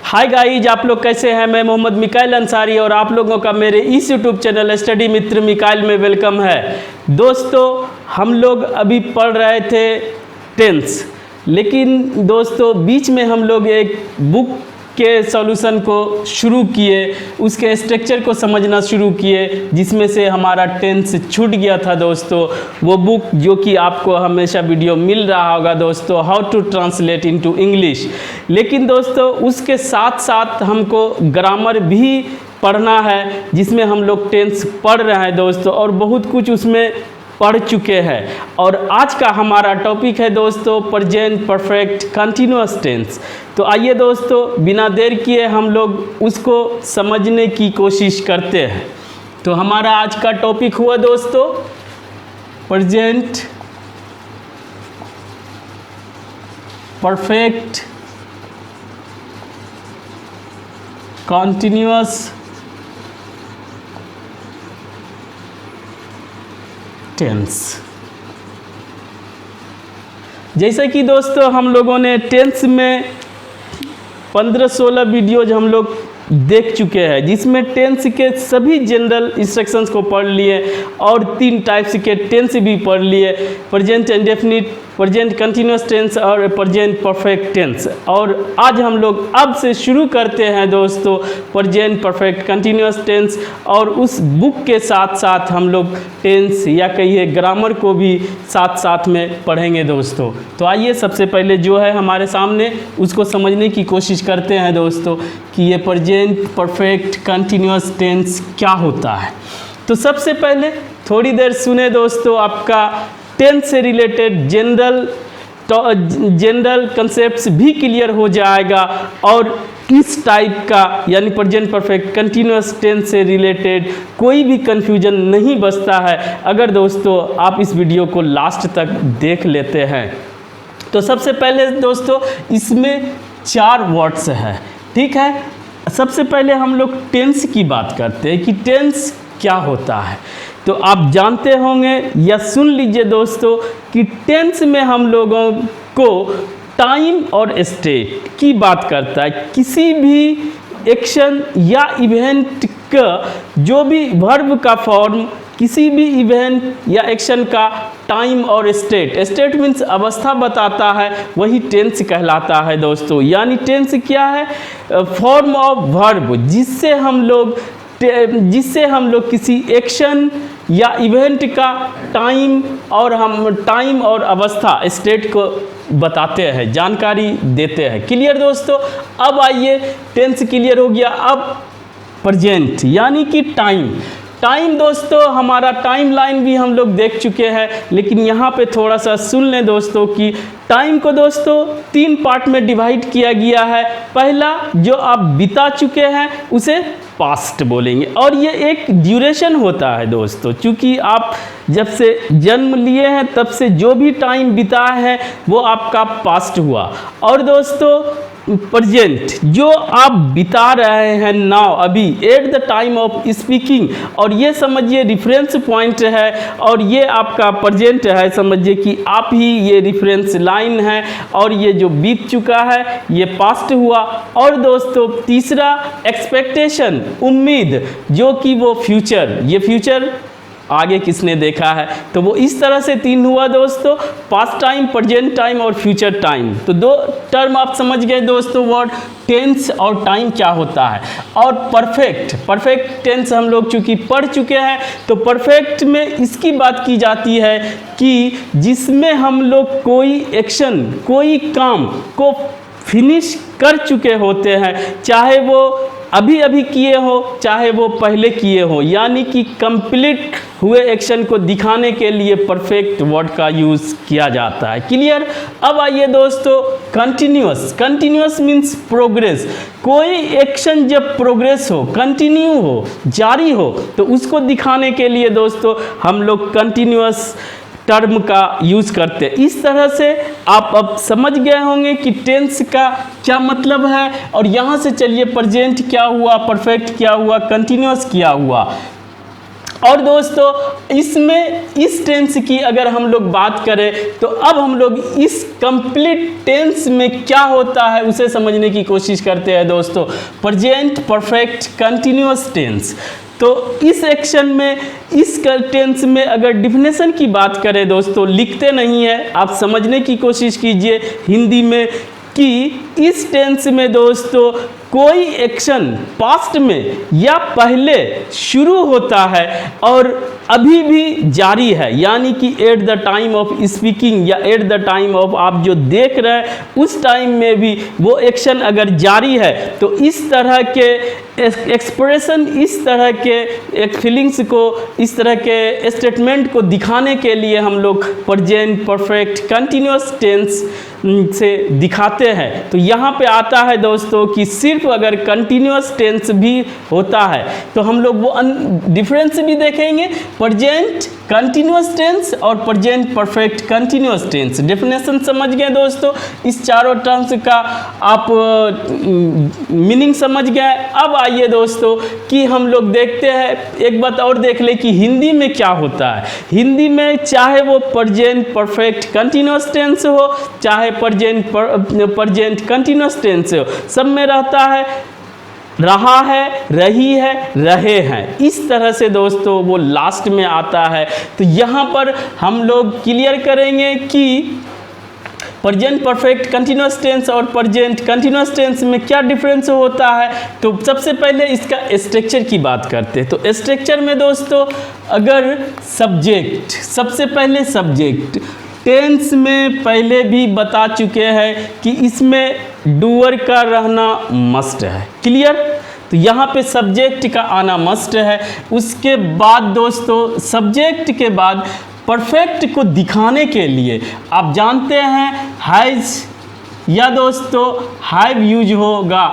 Hi guys, आप लोग कैसे हैं। मैं मोहम्मद मिकाइल अंसारी और आप लोगों का मेरे इस यूट्यूब चैनल स्टडी मित्र मिकाइल में वेलकम है। दोस्तों, हम लोग अभी पढ़ रहे थे टेंस, लेकिन दोस्तों बीच में हम लोग एक बुक के सॉल्यूशन को शुरू किए, उसके स्ट्रक्चर को समझना शुरू किए, जिसमें से हमारा टेंस छूट गया था दोस्तों। वो बुक जो कि आपको हमेशा वीडियो मिल रहा होगा दोस्तों, how to translate into English. लेकिन दोस्तों उसके साथ साथ हमको ग्रामर भी पढ़ना है, जिसमें हम लोग टेंस पढ़ रहे हैं दोस्तों, और बहुत कुछ उसमें पढ़ चुके हैं। और आज का हमारा टॉपिक है दोस्तों प्रेजेंट परफेक्ट कंटिन्यूअस टेंस। तो आइए दोस्तों, बिना देर किए हम लोग उसको समझने की कोशिश करते हैं। तो हमारा आज का टॉपिक हुआ दोस्तों प्रेजेंट परफेक्ट कंटिन्यूअस टेंस। जैसे कि दोस्तों हम लोगों ने टेंस में 15-16 वीडियोज हम लोग देख चुके हैं, जिसमें टेंस के सभी जनरल इंस्ट्रक्शंस को पढ़ लिए और 3 टाइप्स के टेंस भी पढ़ लिए, present indefinite, present continuous tense और प्रेजेंट परफेक्ट टेंस। और आज हम लोग अब से शुरू करते हैं दोस्तों प्रेजेंट परफेक्ट कंटिन्यूअस टेंस, और उस बुक के साथ साथ हम लोग टेंस या कहिए ग्रामर को भी साथ साथ में पढ़ेंगे दोस्तों। तो आइए सबसे पहले जो है हमारे सामने उसको समझने की कोशिश करते हैं दोस्तों कि ये प्रेजेंट परफेक्ट कंटिन्यूअस टेंस क्या होता है। तो सबसे पहले थोड़ी देर सुने दोस्तों, आपका टेंस से रिलेटेड जनरल कंसेप्ट्स भी क्लियर हो जाएगा, और किस टाइप का यानी प्रेजेंट परफेक्ट कंटिन्यूअस टेंस से रिलेटेड कोई भी कन्फ्यूजन नहीं बचता है अगर दोस्तों आप इस वीडियो को लास्ट तक देख लेते हैं। तो सबसे पहले दोस्तों इसमें 4 वर्ड्स हैं, ठीक है। सबसे पहले हम लोग टेंस की बात करते हैं कि टेंस क्या होता है। तो आप जानते होंगे या सुन लीजिए दोस्तों कि टेंस में हम लोगों को टाइम और स्टेट की बात करता है। किसी भी एक्शन या इवेंट का जो भी वर्ब का फॉर्म, किसी भी इवेंट या एक्शन का टाइम और स्टेट मीन्स अवस्था बताता है, वही टेंस कहलाता है दोस्तों। यानी टेंस क्या है? फॉर्म ऑफ वर्ब, जिससे हम लोग किसी एक्शन या इवेंट का टाइम और अवस्था स्टेट को बताते हैं, जानकारी देते हैं। क्लियर दोस्तों? अब आइए, टेंस क्लियर हो गया। अब प्रेजेंट यानी कि टाइम दोस्तों, हमारा टाइम लाइन भी हम लोग देख चुके हैं, लेकिन यहाँ पे थोड़ा सा सुन लें दोस्तों कि टाइम को दोस्तों 3 पार्ट में डिवाइड किया गया है। पहला, जो आप बिता चुके हैं उसे पास्ट बोलेंगे, और ये एक ड्यूरेशन होता है दोस्तों, क्योंकि आप जब से जन्म लिए हैं तब से जो भी टाइम बिता है वो आपका पास्ट हुआ। और दोस्तों प्रेजेंट जो आप बिता रहे हैं नाउ, अभी, at the time of speaking, और ये समझिए रेफरेंस पॉइंट है, और ये आपका प्रेजेंट है, समझिए कि आप ही ये रेफरेंस लाइन है, और ये जो बीत चुका है ये पास्ट हुआ। और दोस्तों तीसरा एक्सपेक्टेशन, उम्मीद, जो कि वो फ्यूचर, ये फ्यूचर आगे किसने देखा है। तो वो इस तरह से 3 हुआ दोस्तों, पास्ट टाइम, प्रेजेंट टाइम और फ्यूचर टाइम। तो 2 टर्म आप समझ गए दोस्तों, वर्ड टेंस और टाइम क्या होता है। और परफेक्ट टेंस हम लोग चूँकि पढ़ चुके हैं, तो परफेक्ट में इसकी बात की जाती है कि जिसमें हम लोग कोई एक्शन, कोई काम को फिनिश कर चुके होते हैं, चाहे वो अभी किए हो चाहे वो पहले किए हो, यानी कि कंप्लीट हुए एक्शन को दिखाने के लिए परफेक्ट वर्ड का यूज़ किया जाता है। क्लियर? अब आइए दोस्तों कंटिन्यूअस मीन्स प्रोग्रेस। कोई एक्शन जब प्रोग्रेस हो, कंटिन्यू हो, जारी हो, तो उसको दिखाने के लिए दोस्तों हम लोग कंटिन्यूअस टर्म का यूज़ करते हैं। इस तरह से आप अब समझ गए होंगे कि टेंस का क्या मतलब है। और यहाँ से चलिए प्रेजेंट क्या हुआ, परफेक्ट क्या हुआ, कंटिन्यूअस क्या हुआ। और दोस्तों इसमें इस टेंस की अगर हम लोग बात करें तो अब हम लोग इस कंप्लीट टेंस में क्या होता है उसे समझने की कोशिश करते हैं दोस्तों। प्रेजेंट परफेक्ट कंटिन्यूअस टेंस, तो इस एक्शन में इस टेंस में अगर डिफिनेशन की बात करें दोस्तों, लिखते नहीं है, आप समझने की कोशिश कीजिए हिंदी में कि इस टेंस में दोस्तों कोई एक्शन पास्ट में या पहले शुरू होता है और अभी भी जारी है, यानी कि at the time of speaking या एट द टाइम ऑफ आप जो देख रहे हैं उस टाइम में भी वो एक्शन अगर जारी है, तो इस तरह के एक्सप्रेशन, इस तरह के एक फीलिंग्स को, इस तरह के स्टेटमेंट को दिखाने के लिए हम लोग प्रेजेंट परफेक्ट कंटिन्यूअस टेंस से दिखाते हैं। तो यहाँ पे आता है दोस्तों कि सिर्फ अगर कंटिन्यूअस टेंस भी होता है तो हम लोग वो डिफरेंस भी देखेंगे, प्रेजेंट कंटिन्यूअस टेंस और present perfect continuous tense. Definition समझ गए दोस्तों, इस चारों टर्म्स का आप मीनिंग समझ गए। अब आइए दोस्तों कि हम लोग देखते हैं, एक बात और देख ले कि हिंदी में क्या होता है। हिंदी में चाहे वो प्रेजेंट परफेक्ट कंटिन्यूअस टेंस हो, चाहे प्रेजेंट कंटिन्यूअस टेंस हो, सब में रहता है रहा है, रही है, रहे हैं, इस तरह से दोस्तों वो लास्ट में आता है। तो यहाँ पर हम लोग क्लियर करेंगे कि प्रेजेंट परफेक्ट कंटिन्यूअस टेंस और प्रेजेंट कंटिन्यूअस टेंस में क्या डिफरेंस होता है। तो सबसे पहले इसका स्ट्रक्चर की बात करते हैं। तो स्ट्रक्चर में दोस्तों अगर सब्जेक्ट, सबसे पहले सब्जेक्ट, टेंस में पहले भी बता चुके हैं कि इसमें डूअर का रहना मस्ट है, क्लियर। तो यहाँ पे सब्जेक्ट का आना मस्ट है। उसके बाद दोस्तों सब्जेक्ट के बाद परफेक्ट को दिखाने के लिए आप जानते हैं हैज़ या दोस्तों हैव यूज होगा,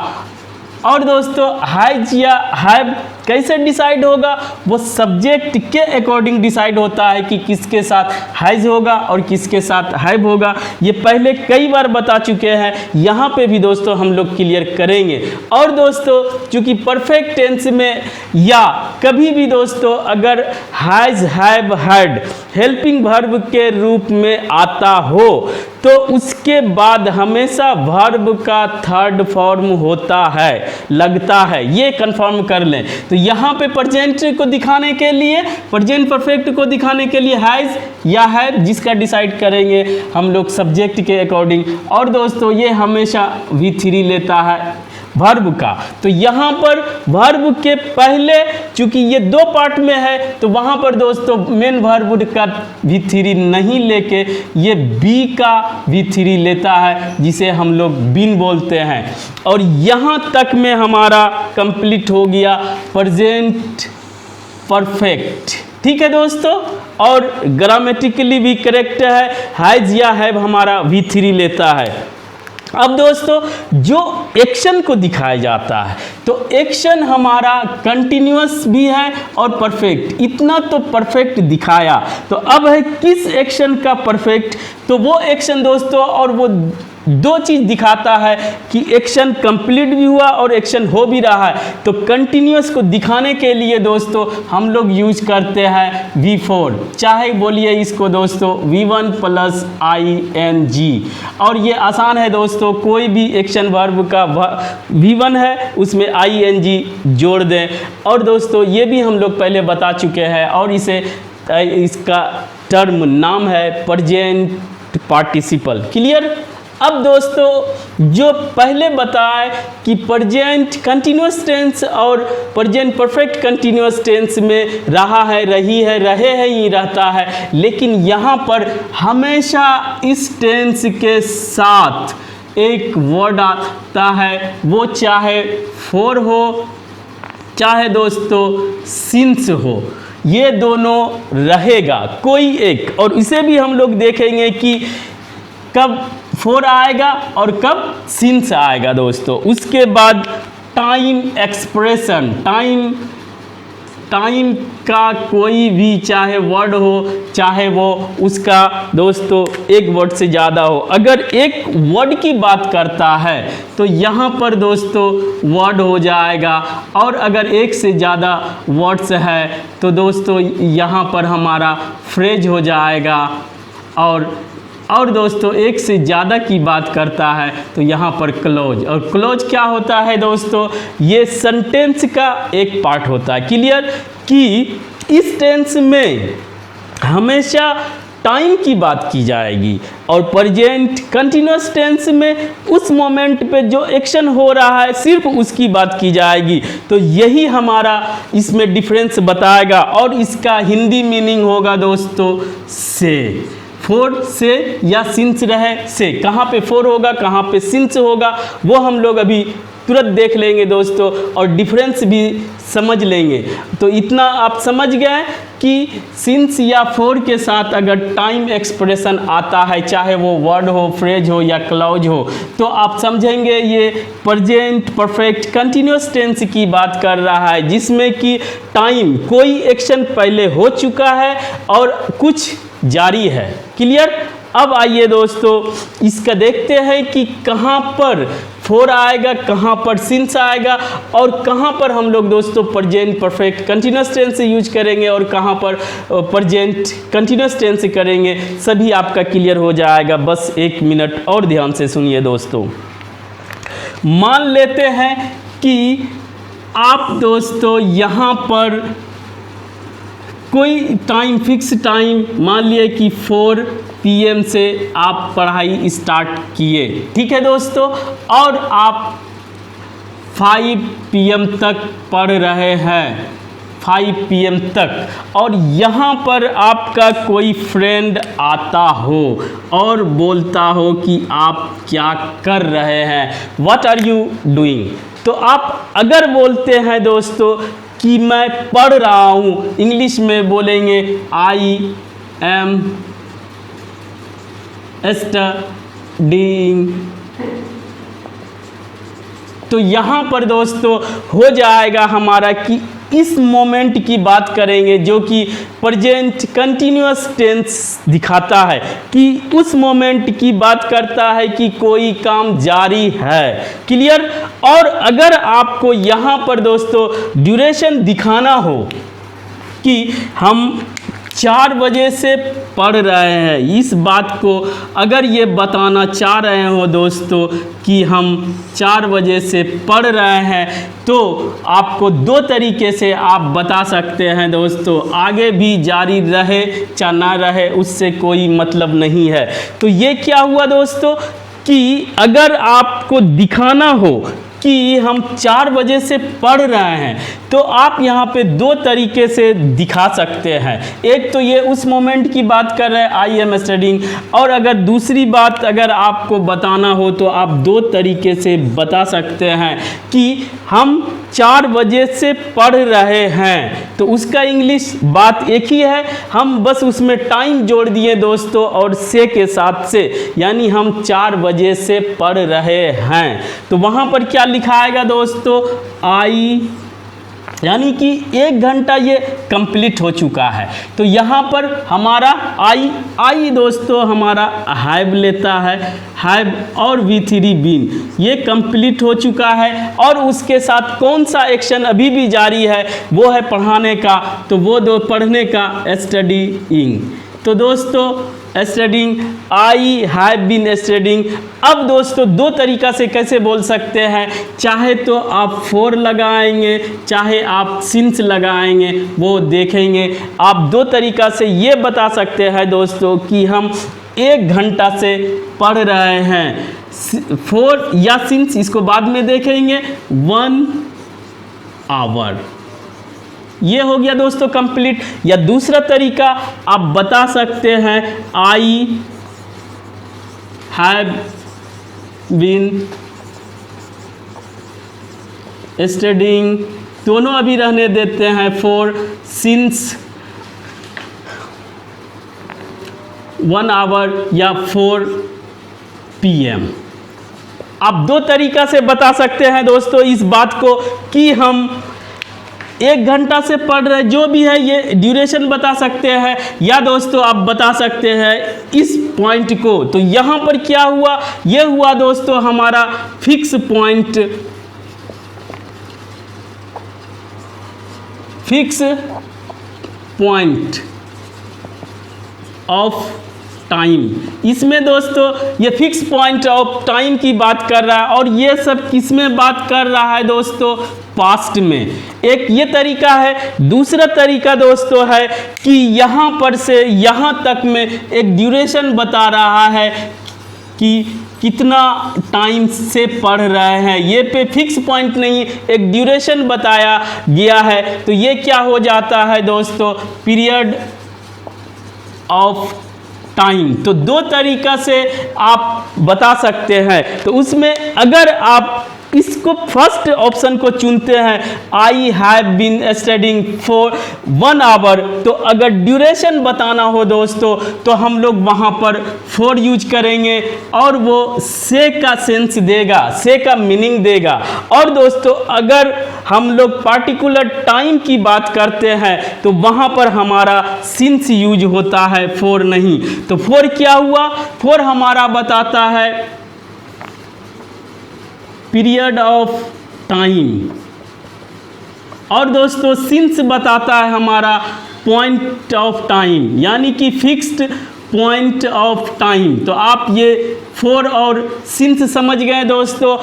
और दोस्तों हैज या हैव कैसे डिसाइड होगा, वो सब्जेक्ट के अकॉर्डिंग डिसाइड होता है कि किसके साथ हैज होगा और किसके साथ हैव होगा। ये पहले कई बार बता चुके हैं, यहाँ पे भी दोस्तों हम लोग क्लियर करेंगे। और दोस्तों चूंकि परफेक्ट टेंस में या कभी भी दोस्तों अगर has, have, had helping verb के रूप में आता हो तो उसके बाद हमेशा वर्ब का थर्ड फॉर्म होता है, लगता है, ये कंफर्म कर लें। तो यहाँ पे प्रेजेंट को दिखाने के लिए, प्रेजेंट परफेक्ट को दिखाने के लिए हैज़ या हैव, जिसका डिसाइड करेंगे हम लोग सब्जेक्ट के अकॉर्डिंग। और दोस्तों ये हमेशा V3 लेता है वर्ब का। तो यहाँ पर वर्ब के पहले चूंकि ये दो पार्ट में है तो वहाँ पर दोस्तों मेन वर्ब का V3 नहीं लेके ये बी का V3 लेता है, जिसे हम लोग बीन बोलते हैं। और यहाँ तक में हमारा कंप्लीट हो गया प्रेजेंट परफेक्ट, ठीक है दोस्तों। और ग्रामेटिकली भी करेक्ट है, हैज या हैव हमारा V3 लेता है। अब दोस्तों जो एक्शन को दिखाया जाता है तो एक्शन हमारा कंटिन्यूअस भी है और परफेक्ट, इतना तो परफेक्ट दिखाया। तो अब है किस एक्शन का परफेक्ट, तो वो एक्शन दोस्तों, और वो दो चीज़ दिखाता है कि एक्शन कंप्लीट भी हुआ और एक्शन हो भी रहा है। तो कंटिन्यूअस को दिखाने के लिए दोस्तों हम लोग यूज करते हैं V4, चाहे बोलिए इसको दोस्तों V1 + ing। और ये आसान है दोस्तों, कोई भी एक्शन वर्ब का V1 है उसमें ing जोड़ दें। और दोस्तों ये भी हम लोग पहले बता चुके हैं, और इसका टर्म नाम है प्रेजेंट पार्टिसिपल, क्लियर। अब दोस्तों जो पहले बताए कि प्रेजेंट कंटिन्यूअस टेंस और प्रेजेंट परफेक्ट कंटिन्यूअस टेंस में रहा है, रही है, रहे हैं ही रहता है, लेकिन यहाँ पर हमेशा इस टेंस के साथ एक वर्ड आता है, वो चाहे फोर हो चाहे दोस्तों सिंस हो, ये दोनों रहेगा कोई एक। और इसे भी हम लोग देखेंगे कि कब फोर आएगा और कब सिंस आएगा दोस्तों। उसके बाद टाइम एक्सप्रेशन, टाइम का कोई भी चाहे वर्ड हो, चाहे वो उसका दोस्तों एक वर्ड से ज़्यादा हो, अगर एक वर्ड की बात करता है तो यहाँ पर दोस्तों वर्ड हो जाएगा, और अगर एक से ज़्यादा वर्ड्स है तो दोस्तों यहाँ पर हमारा फ्रेज हो जाएगा। और दोस्तों एक से ज़्यादा की बात करता है तो यहाँ पर क्लोज। और क्लोज क्या होता है दोस्तों, ये सेंटेंस का एक पार्ट होता है। क्लियर कि इस टेंस में हमेशा टाइम की बात की जाएगी, और प्रेजेंट कंटिन्यूअस टेंस में उस मोमेंट पे जो एक्शन हो रहा है सिर्फ उसकी बात की जाएगी। तो यही हमारा इसमें डिफरेंस बताएगा, और इसका हिंदी मीनिंग होगा दोस्तों से। फोर से या सिंस रहे से, कहाँ पे फोर होगा कहाँ पे सिंस होगा वो हम लोग अभी तुरंत देख लेंगे दोस्तों, और डिफरेंस भी समझ लेंगे। तो इतना आप समझ गए कि सिंस या फोर के साथ अगर टाइम एक्सप्रेशन आता है, चाहे वो वर्ड हो, फ्रेज हो या क्लॉज हो, तो आप समझेंगे ये प्रेजेंट परफेक्ट कंटिन्यूअस टेंस की बात कर रहा है, जिसमें कि टाइम कोई एक्शन पहले हो चुका है और कुछ जारी है। क्लियर। अब आइए दोस्तों इसका देखते हैं कि कहाँ पर फोर आएगा, कहाँ पर सिंस आएगा, और कहाँ पर हम लोग दोस्तों present perfect continuous tense use करेंगे और कहाँ पर प्रेजेंट कंटिन्यूअस टेंस करेंगे। सभी आपका क्लियर हो जाएगा, बस 1 मिनट और ध्यान से सुनिए दोस्तों। मान लेते हैं कि आप दोस्तों यहाँ पर कोई टाइम फिक्स टाइम मान लिए कि 4 PM से आप पढ़ाई स्टार्ट किए, ठीक है दोस्तों, और आप 5 PM तक पढ़ रहे हैं, 5 PM तक, और यहाँ पर आपका कोई फ्रेंड आता हो और बोलता हो कि आप क्या कर रहे हैं, व्हाट आर यू डूइंग। तो आप अगर बोलते हैं दोस्तों कि मैं पढ़ रहा हूँ, इंग्लिश में बोलेंगे आई एम स्टडीइंग। तो यहाँ पर दोस्तों हो जाएगा हमारा कि इस मोमेंट की बात करेंगे जो कि प्रेजेंट कंटिन्यूअस टेंस दिखाता है, कि उस मोमेंट की बात करता है कि कोई काम जारी है। क्लियर। और अगर आपको यहाँ पर दोस्तों ड्यूरेशन दिखाना हो कि हम 4 बजे से पढ़ रहे हैं, इस बात को अगर ये बताना चाह रहे हो दोस्तों कि हम 4 बजे से पढ़ रहे हैं, तो आपको 2 तरीके से आप बता सकते हैं दोस्तों। आगे भी जारी रहे चाहे ना रहे उससे कोई मतलब नहीं है। तो ये क्या हुआ दोस्तों कि अगर आपको दिखाना हो कि हम 4 बजे से पढ़ रहे हैं, तो आप यहाँ पे 2 तरीके से दिखा सकते हैं। एक तो ये उस मोमेंट की बात कर रहे हैं आई एम स्टडीइंग, और अगर दूसरी बात अगर आपको बताना हो तो आप 2 तरीके से बता सकते हैं कि हम 4 बजे से पढ़ रहे हैं। तो उसका इंग्लिश बात एक ही है, हम बस उसमें टाइम जोड़ दिए दोस्तों और से के साथ से, यानी हम 4 बजे से पढ़ रहे हैं। तो वहाँ पर क्या लिखा आएगा दोस्तों, आई, यानी कि 1 घंटा ये कंप्लीट हो चुका है। तो यहाँ पर हमारा आई दोस्तों हमारा हैव लेता है, हैव और V3 बीन, ये कंप्लीट हो चुका है। और उसके साथ कौन सा एक्शन अभी भी जारी है, वो है पढ़ाने का, तो वो दो पढ़ने का स्टडीइंग। तो दोस्तों studying, I have been studying. अब दोस्तों 2 तरीका से कैसे बोल सकते हैं, चाहे तो आप फोर लगाएंगे, चाहे आप सिंस लगाएंगे, वो देखेंगे। आप 2 तरीका से ये बता सकते हैं दोस्तों कि हम 1 घंटा से पढ़ रहे हैं। फोर या सिंस इसको बाद में देखेंगे, 1 आवर, ये हो गया दोस्तों कंप्लीट। या दूसरा तरीका आप बता सकते हैं, आई हैव बीन स्टडीइंग, दोनों अभी रहने देते हैं, फोर सिंस 1 आवर या 4 PM। आप 2 तरीका से बता सकते हैं दोस्तों इस बात को कि हम 1 घंटा से पढ़ रहे, जो भी है ये ड्यूरेशन बता सकते हैं, या दोस्तों आप बता सकते हैं इस पॉइंट को। तो यहाँ पर क्या हुआ, ये हुआ दोस्तों हमारा fix point, fix point of time. इसमें दोस्तों ये फिक्स पॉइंट ऑफ टाइम की बात कर रहा है, और ये सब किस में बात कर रहा है दोस्तों, पास्ट में। एक ये तरीका है। दूसरा तरीका दोस्तों है कि यहाँ पर से यहाँ तक में एक ड्यूरेशन बता रहा है कि कितना टाइम से पढ़ रहे हैं। ये पे फिक्स पॉइंट नहीं, एक ड्यूरेशन बताया गया है। तो ये क्या हो जाता है दोस्तों, पीरियड ऑफ टाइम। तो 2 तरीका से आप बता सकते हैं। तो उसमें अगर आप इसको फर्स्ट ऑप्शन को चुनते हैं, I have been studying for 1 hour, तो अगर ड्यूरेशन बताना हो दोस्तों तो हम लोग वहाँ पर फॉर यूज करेंगे, और वो से का सेंस देगा, से का मीनिंग देगा। और दोस्तों अगर हम लोग पार्टिकुलर टाइम की बात करते हैं तो वहाँ पर हमारा सिंस यूज होता है, फॉर नहीं। तो फॉर क्या हुआ, फॉर हमारा बताता है पीरियड ऑफ टाइम, और दोस्तों सिंस बताता है हमारा पॉइंट ऑफ टाइम, यानी कि फिक्स्ड पॉइंट ऑफ टाइम। तो आप ये फॉर और सिंस समझ गए दोस्तों।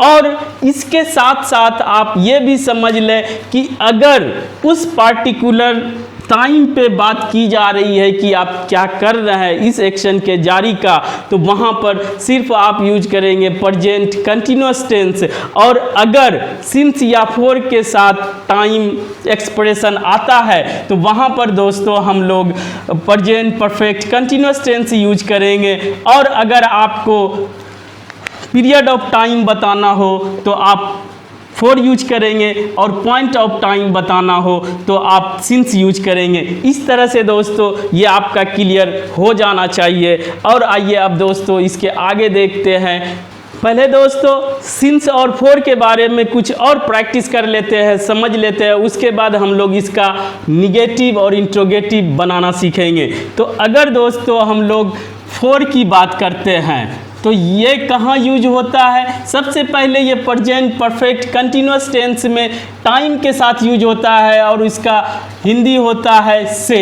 और इसके साथ साथ आप ये भी समझ लें कि अगर उस पार्टिकुलर टाइम पे बात की जा रही है कि आप क्या कर रहे हैं इस एक्शन के जारी का, तो वहाँ पर सिर्फ आप यूज करेंगे प्रेजेंट कंटिन्यूअस टेंस। और अगर सिंस या फॉर के साथ टाइम एक्सप्रेशन आता है तो वहाँ पर दोस्तों हम लोग present perfect continuous tense use करेंगे। और अगर आपको पीरियड ऑफ टाइम बताना हो तो आप फॉर यूज करेंगे, और पॉइंट ऑफ टाइम बताना हो तो आप सिंस यूज करेंगे। इस तरह से दोस्तों ये आपका क्लियर हो जाना चाहिए। और आइए अब दोस्तों इसके आगे देखते हैं। पहले दोस्तों सिंस और फॉर के बारे में कुछ और प्रैक्टिस कर लेते हैं, समझ लेते हैं, उसके बाद हम लोग इसका निगेटिव और इंट्रोगेटिव बनाना सीखेंगे। तो अगर दोस्तों हम लोग फॉर की बात करते हैं तो ये कहाँ यूज होता है, सबसे पहले ये प्रेजेंट परफेक्ट कंटिन्यूअस टेंस में टाइम के साथ यूज होता है, और इसका हिंदी होता है से।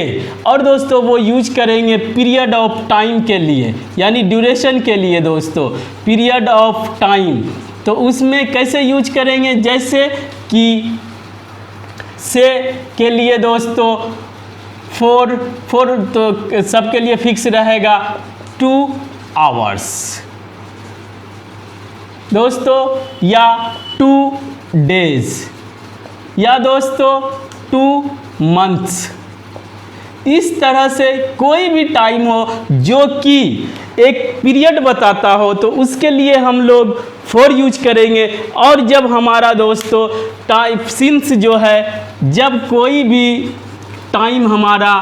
और दोस्तों वो यूज करेंगे पीरियड ऑफ टाइम के लिए, यानी ड्यूरेशन के लिए दोस्तों, पीरियड ऑफ टाइम। तो उसमें कैसे यूज करेंगे, जैसे कि से के लिए दोस्तों फॉर तो सबके लिए फिक्स रहेगा 2 आवर्स दोस्तों, या 2 डेज, या दोस्तों 2 मंथ्स। इस तरह से कोई भी टाइम हो जो कि एक पीरियड बताता हो तो उसके लिए हम लोग फॉर यूज करेंगे। और जब हमारा दोस्तों टाइम सिंस जो है, जब कोई भी टाइम हमारा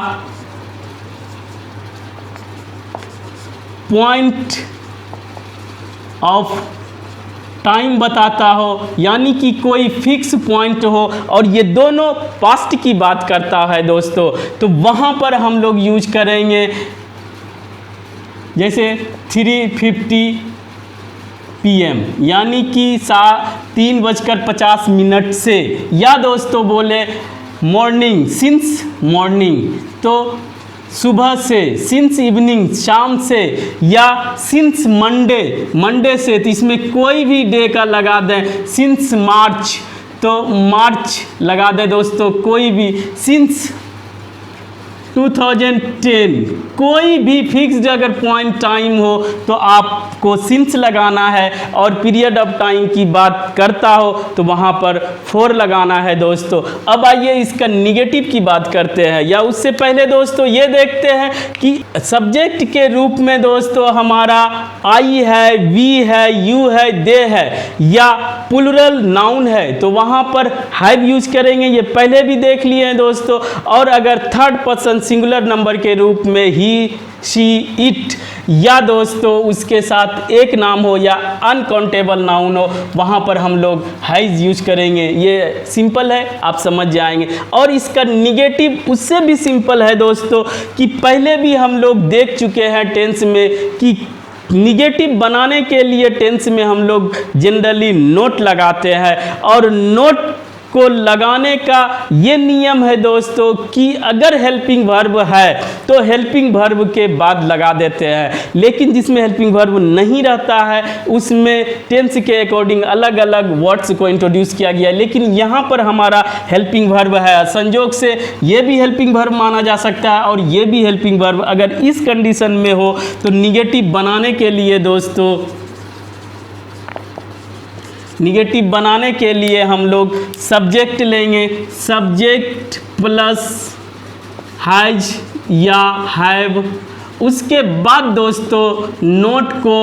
पॉइंट ऑफ टाइम बताता हो, यानी कि कोई फिक्स पॉइंट हो, और ये दोनों पास्ट की बात करता है दोस्तों, तो वहाँ पर हम लोग यूज करेंगे जैसे 3:50 PM, यानी कि 3:50 से। या दोस्तों बोले मॉर्निंग, सिंस मॉर्निंग तो सुबह से, सिंस इवनिंग शाम से, या सिंस मंडे से, तो इसमें कोई भी डे का लगा दें। सिंस मार्च तो मार्च लगा दें दोस्तों, कोई भी। सिंस 2010 कोई भी फिक्स्ड अगर पॉइंट टाइम हो तो आपको सिंस लगाना है, और पीरियड ऑफ टाइम की बात करता हो तो वहाँ पर फॉर लगाना है दोस्तों। अब आइए इसका निगेटिव की बात करते हैं, या उससे पहले दोस्तों ये देखते हैं कि सब्जेक्ट के रूप में दोस्तों हमारा आई है, वी है, यू है, दे है, या प्लूरल नाउन है तो वहाँ पर हैव यूज करेंगे, ये पहले भी देख लिए हैं दोस्तों। और अगर थर्ड पर्सन सिंगुलर नंबर के रूप में ही, शी, इट या दोस्तों उसके साथ एक नाम हो या अनकाउंटेबल नाउन हो, वहाँ पर हम लोग हैज़ यूज करेंगे। ये सिंपल है, आप समझ जाएंगे। और इसका निगेटिव उससे भी सिंपल है दोस्तों कि पहले भी हम लोग देख चुके हैं टेंस में कि निगेटिव बनाने के लिए टेंस में हम लोग जनरली नोट लगाते हैं, और नोट को लगाने का ये नियम है दोस्तों कि अगर हेल्पिंग वर्ब है तो हेल्पिंग वर्ब के बाद लगा देते हैं, लेकिन जिसमें हेल्पिंग वर्ब नहीं रहता है उसमें टेंस के अकॉर्डिंग अलग अलग वर्ड्स को इंट्रोड्यूस किया गया है। लेकिन यहाँ पर हमारा हेल्पिंग वर्ब है, संयोग से ये भी हेल्पिंग वर्ब माना जा सकता है और ये भी हेल्पिंग वर्ब। अगर इस कंडीशन में हो तो निगेटिव बनाने के लिए दोस्तों, निगेटिव बनाने के लिए हम लोग सब्जेक्ट लेंगे, सब्जेक्ट प्लस हैज या हैव। उसके बाद दोस्तों नोट को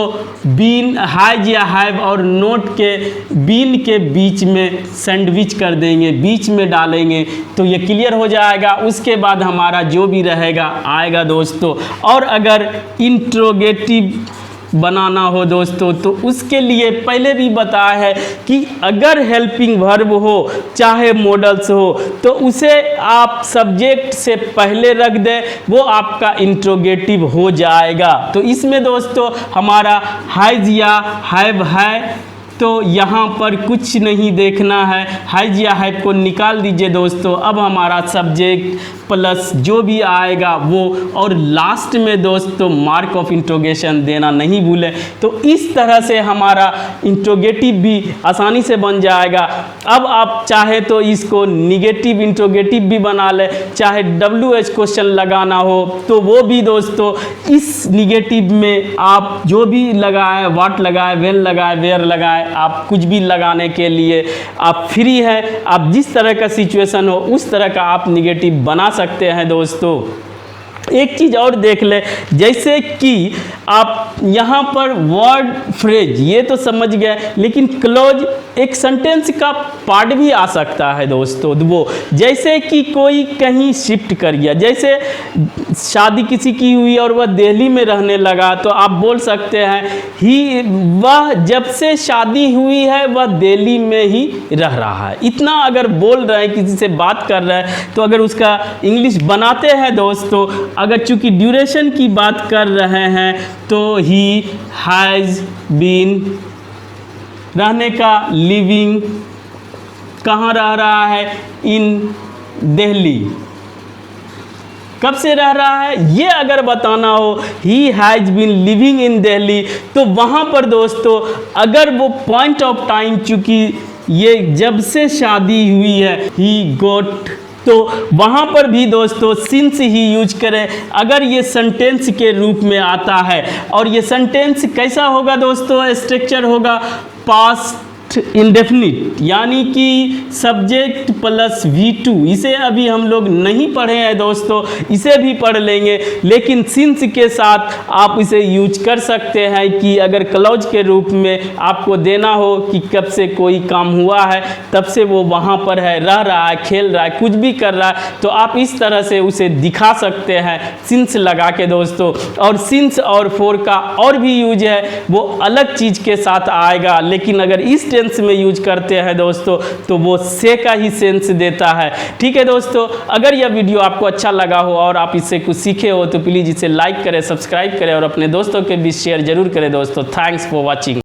बीन, हैज या हैव और नोट के बीन के बीच में सैंडविच कर देंगे, बीच में डालेंगे, तो ये क्लियर हो जाएगा। उसके बाद हमारा जो भी रहेगा आएगा दोस्तों। और अगर इंट्रोगेटिव बनाना हो दोस्तों तो उसके लिए पहले भी बताया है कि अगर हेल्पिंग वर्ब हो चाहे मॉडल्स हो तो उसे आप सब्जेक्ट से पहले रख दें, वो आपका इंट्रोगेटिव हो जाएगा। तो इसमें दोस्तों हमारा हैज या हैव है, तो यहाँ पर कुछ नहीं देखना है, हैज या हैव को निकाल दीजिए दोस्तों। अब हमारा सब्जेक्ट प्लस जो भी आएगा वो, और लास्ट में दोस्तों मार्क ऑफ इंट्रोगेशन देना नहीं भूलें। तो इस तरह से हमारा इंट्रोगेटिव भी आसानी से बन जाएगा। अब आप चाहे तो इसको निगेटिव इंट्रोगेटिव भी बना लें, चाहे WH क्वेश्चन लगाना हो तो वो भी दोस्तों इस निगेटिव में आप जो भी लगाए, व्हाट लगाए, व्हेन लगाए, वेयर लगाए, आप कुछ भी लगाने के लिए आप फ्री हैं। आप जिस तरह का सिचुएशन हो उस तरह का आप निगेटिव बना सकते हैं दोस्तों। एक चीज़ और देख ले, जैसे कि आप यहाँ पर वर्ड फ्रेज ये तो समझ गए, लेकिन क्लोज एक सेंटेंस का पार्ट भी आ सकता है दोस्तों। वो जैसे कि कोई कहीं शिफ्ट कर गया, जैसे शादी किसी की हुई और वह दिल्ली में रहने लगा, तो आप बोल सकते हैं ही, वह जब से शादी हुई है वह दिल्ली में ही रह रहा है। इतना अगर बोल रहे हैं, किसी से बात कर रहे हैं, तो अगर उसका इंग्लिश बनाते हैं दोस्तों, अगर चूंकि ड्यूरेशन की बात कर रहे हैं तो ही हैज़ बीन, रहने का लिविंग, कहाँ रह रहा है, इन दिल्ली, कब से रह रहा है ये अगर बताना हो, he has been living in Delhi, तो वहाँ पर दोस्तों अगर वो पॉइंट ऑफ टाइम चूँकि ये जब से शादी हुई है, ही गोट, तो वहाँ पर भी दोस्तों सिंस ही यूज करें अगर ये सेंटेंस के रूप में आता है। और ये सेंटेंस कैसा होगा दोस्तों, स्ट्रक्चर होगा पास्ट इंडेफिनिट, यानी कि सब्जेक्ट प्लस V2। इसे अभी हम लोग नहीं पढ़े हैं दोस्तों, इसे भी पढ़ लेंगे, लेकिन सिंस के साथ आप इसे यूज कर सकते हैं कि अगर क्लॉज के रूप में आपको देना हो कि कब से कोई काम हुआ है, तब से वो वहाँ पर है, रह रहा है, खेल रहा है, कुछ भी कर रहा है, तो आप इस तरह से उसे दिखा सकते हैं सिंस लगा के दोस्तों। और सिंस और फॉर का और भी यूज है, वो अलग चीज़ के साथ आएगा, लेकिन अगर इस टेंस में यूज करते हैं दोस्तों तो वो से का ही सेंस देता है। ठीक है दोस्तों, अगर यह वीडियो आपको अच्छा लगा हो और आप इससे कुछ सीखे हो तो प्लीज़ इसे लाइक करें, सब्सक्राइब करें और अपने दोस्तों के बीच शेयर जरूर करें दोस्तों। Thanks for watching.